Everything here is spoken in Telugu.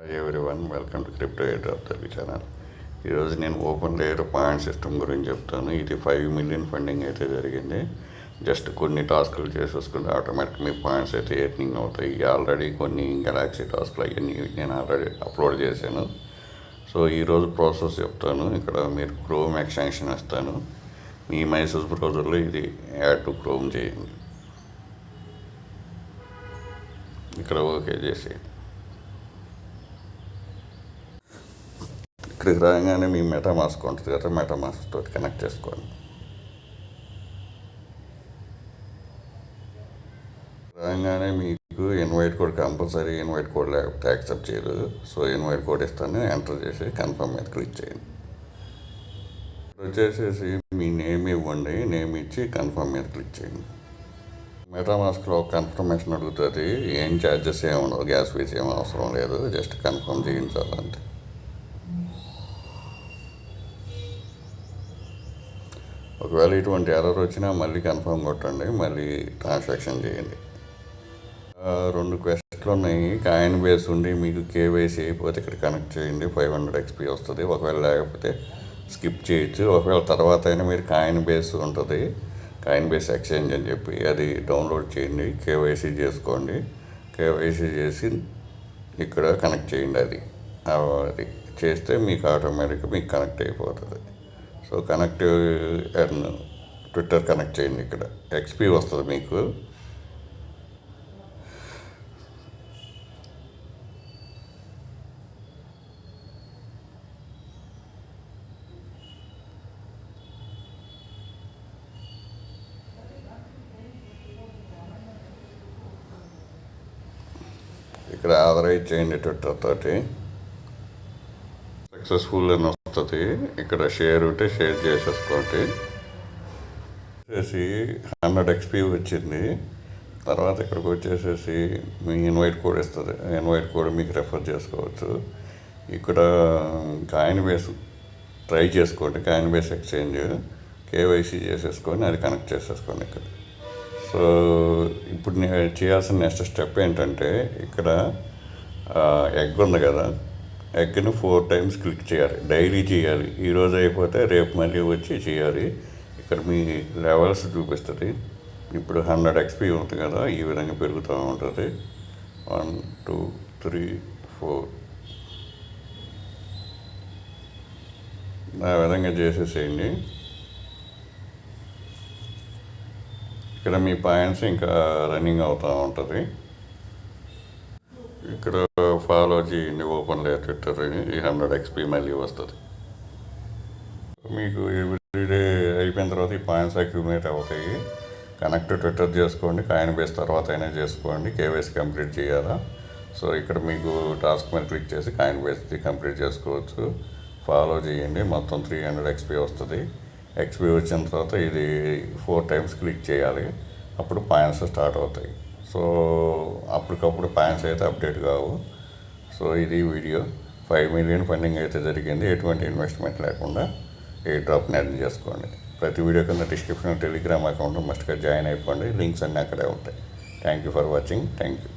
Hi everyone, welcome to crypto airdrop Telugu channel. ఈరోజు నేను ఓపెన్ లేయర్ పాయింట్ సిస్టమ్ గురించి చెప్తాను. ఇది 5 మిలియన్ ఫండింగ్ అయితే జరిగింది. జస్ట్ కొన్ని టాస్కులు చేసేసుకుంటే ఆటోమేటిక్ మీ పాయింట్స్ అయితే ఎర్నింగ్ అవుతాయి. ఆల్రెడీ కొన్ని గెలాక్సీ టాస్కులు అవన్నీ నేను ఆల్రెడీ అప్లోడ్ చేశాను. సో ఈరోజు ప్రాసెస్ చెప్తాను. ఇక్కడ మీరు క్రోమ్ ఎక్స్టెన్షన్ ఇస్తాను. మీ మైసూస్ బ్రౌజర్లో ఇది యాడ్ టు క్రోమ్ చేయండి. ఇక్కడ ఓకే చేసేయండి. ఇక్కడికి రాగానే మీ మెటామాస్క్ ఉంటుంది కదా, మెటామాస్క్ తోటి కనెక్ట్ చేసుకోండి. రాగానే మీకు invite code compulsory, invite code లేకపోతే యాక్సెప్ట్ చేయదు. సో ఇన్వైట్ కోడ్ ఇస్తాను, ఎంటర్ చేసి కన్ఫర్మ్ మీద క్లిక్ చేయండి. వచ్చేసేసి మీ నేమ్ ఇవ్వండి, నేమ్ ఇచ్చి కన్ఫర్మ్ మీద క్లిక్ చేయండి. మెటామాస్క్లో కన్ఫర్మేషన్ అడుగుతుంది. ఏం ఛార్జెస్ ఏమి ఉండవు, గ్యాస్ ఫీజ్ ఏమి అవసరం లేదు, జస్ట్ కన్ఫర్మ్ చేయించాలంటే. ఒకవేళ ఇటువంటి ఎర్రర్ వచ్చినా మళ్ళీ కన్ఫర్మ్ కొట్టండి, మళ్ళీ ట్రాన్సాక్షన్ చేయండి. 2 క్వెస్ట్లు ఉన్నాయి. కాయిన్ బేస్ ఉండి మీకు కేవైసీ అయిపోతే ఇక్కడ కనెక్ట్ చేయండి, 500 XP వస్తుంది. ఒకవేళ లేకపోతే స్కిప్ చేయొచ్చు. ఒకవేళ తర్వాత అయినా మీరు కాయిన్ బేస్ ఉంటుంది, కాయిన్ బేస్ ఎక్స్చేంజ్ అని చెప్పి అది డౌన్లోడ్ చేయండి, కేవైసీ చేసుకోండి. కేవైసీ చేసి ఇక్కడ కనెక్ట్ చేయండి. అది చేస్తే మీకు ఆటోమేటిక్గా మీకు కనెక్ట్ అయిపోతుంది. So connect earn Twitter connect చేయండి. ఇక్కడ XP వస్తుంది మీకు. ఇక్కడ ఆథరైజ్ చేయండి ట్విట్టర్ తోటి. సక్సెస్ఫుల్ అని వస్తుంది. ఇక్కడ షేర్ ఉంటే షేర్ చేసేసుకోండి. వచ్చేసి 100 XP వచ్చింది. తర్వాత ఇక్కడికి వచ్చేసేసి మీ ఇన్వైట్ కోడ్ ఇస్తుంది. ఇన్వైట్ కోడ్ మీకు రెఫర్ చేసుకోవచ్చు. ఇక్కడ కాయిన్ బేస్ ట్రై చేసుకోండి, కాయిన్ బేస్ ఎక్స్చేంజ్ కేవైసీ చేసేసుకొని అది కనెక్ట్ చేసేసుకోండి ఇక్కడ. సో ఇప్పుడు నేను చేయాల్సిన నెక్స్ట్ స్టెప్ ఏంటంటే, ఇక్కడ ఎగ్ ఉంది కదా, ఎగ్ని 4 times క్లిక్ చేయాలి. డైలీ చేయాలి. ఈరోజు అయిపోతే రేపు మళ్ళీ వచ్చి చేయాలి. ఇక్కడ మీ లెవెల్స్ చూపిస్తుంది. ఇప్పుడు 100 XP ఉంది కదా, ఈ విధంగా పెరుగుతూ ఉంటుంది. 1 2 3 4 ఆ విధంగా చేసేసేయండి. ఇక్కడ మీ పాయింట్స్ ఇంకా రన్నింగ్ అవుతూ ఉంటుంది. ఇక్కడ ఫాలో చేయండి ఓపెన్ లేయర్ ట్విట్టర్. ఈ 100 XP మళ్ళీ వస్తుంది. మీకు ఎవ్రీడే అయిపోయిన తర్వాత ఈ పాయింట్స్ అక్యుములేట్ అవుతాయి. కనెక్ట్ ట్విట్టర్ చేసుకోండి, కాయిన్ బేస్ తర్వాత అయినా చేసుకోండి. కేవైసీ కంప్లీట్ చేయాలా. సో ఇక్కడ మీకు టాస్క్ మీద క్లిక్ చేసి కాయిన్ బేస్ది కంప్లీట్ చేసుకోవచ్చు. ఫాలో చేయండి, మొత్తం 300 XP వస్తుంది. XP వచ్చిన తర్వాత ఇది 4 times క్లిక్ చేయాలి, అప్పుడు పాయింట్స్ స్టార్ట్ అవుతాయి. సో అప్పటికప్పుడు పాయింట్స్ అయితే అప్డేట్ కావు. సో ఇది వీడియో. 5 మిలియన్ ఫండింగ్ అయితే జరిగింది. ఎటువంటి ఇన్వెస్ట్మెంట్ లేకుండా ఎయిర్ డ్రాప్ని ఎర్న్ చేసుకోండి. ప్రతి వీడియో కింద డిస్క్రిప్షన్ టెలిగ్రామ్ అకౌంట్ మస్ట్గా జాయిన్ అయిపోండి. లింక్స్ అన్నీ అక్కడే ఉంటాయి. Thank you for watching. Thank you.